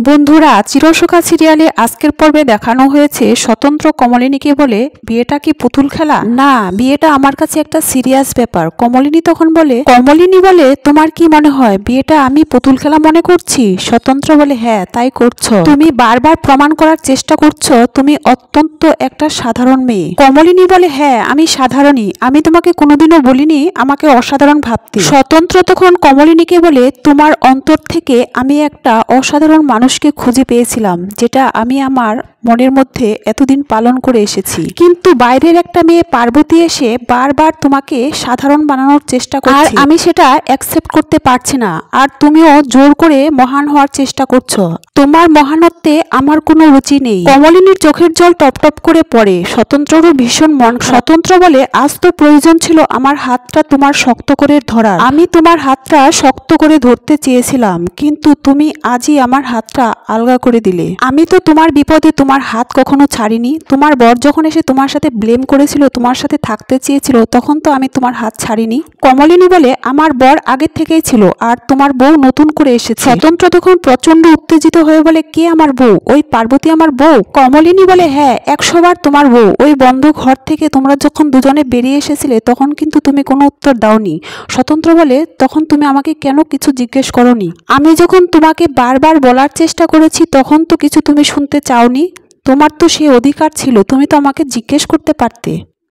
বন্ধুরা, চিরসখা সিরিয়ালে আজকের পর্বে দেখানো হয়েছে স্বতন্ত্র কমলিনীকে বলে, বিয়েটা কি পুতুল খেলা? না, বিয়েটা আমার কাছে একটা সিরিয়াস ব্যাপার। কমলিনী তখন বলে, কমলিনী বলে, তোমার কি মনে হয় বিয়েটা আমি পুতুল খেলা মনে করছি? স্বতন্ত্র বলে, হ্যাঁ তাই করছো। তুমি বারবার প্রমাণ করার চেষ্টা করছো তুমি অত্যন্ত একটা সাধারণ মেয়ে। কমলিনী বলে, হ্যাঁ আমি সাধারণই, আমি তোমাকে কোনোদিনও বলিনি আমাকে অসাধারণ ভাবতে। স্বতন্ত্র তখন কমলিনীকে বলে, তোমার অন্তর থেকে আমি একটা অসাধারণ মানুষকে খুঁজে পেয়েছিলাম, যেটা আমি আমার মনের মধ্যে এতদিন পালন করে এসেছি। কিন্তু বাইরের একটা মেয়ে পার্বতী এসে বারবার তোমাকে সাধারণ বানানোর চেষ্টা করছে, আর আমি সেটা অ্যাকসেপ্ট করতে পারছি না। আর তুমিও জোর করে মহান হওয়ার চেষ্টা করছো। তোমার মহানত্বে আমার কোনো রুচি নেই। কমলিনীর চোখের জল টপ টপ করে পড়ে। স্বতন্ত্ররও ভীষণ মন। স্বতন্ত্র বলে, আজ তো প্রয়োজন ছিল আমার হাতটা তোমার শক্ত করে ধরার। আমি তোমার হাতটা শক্ত করে ধরতে চেয়েছিলাম, কিন্তু তুমি আজই আমার হাতটা আলগা করে দিলে। আমি তো তোমার বিপদে তোমার হাত কখনো ছাড়িনি। তোমার বর যখন এসে তোমার সাথে ব্লেম করেছিল, তোমার সাথে থাকতে চেয়েছিল, তখন তো আমি তোমার হাত ছাড়িনি। কমলিনী বলে, আমার বর আগের থেকেই ছিল, আর তোমার বউ নতুন করে এসেছে। স্বতন্ত্র তখন প্রচন্ড উত্তেজিত হয়ে বলে, কে আমার বউ? ওই পার্বতী আমার বউ? কমলিনী বলে, হ্যাঁ 100 বার তোমার বউ। ওই বন্ধ ঘর থেকে তোমরা যখন দুজনে বেরিয়ে এসেছিলে তখন কিন্তু তুমি কোনো উত্তর দাওনি। স্বতন্ত্র বলে, তখন তুমি আমাকে কেন কিছু জিজ্ঞেস করোনি? আমি যখন তোমাকে বারবার বলার চেষ্টা করেছি তখন তো কিছু তুমি শুনতে চাওনি। তোমার তো সেই অধিকার ছিল, তুমি তো আমাকে জিজ্ঞেস করতে পারতে।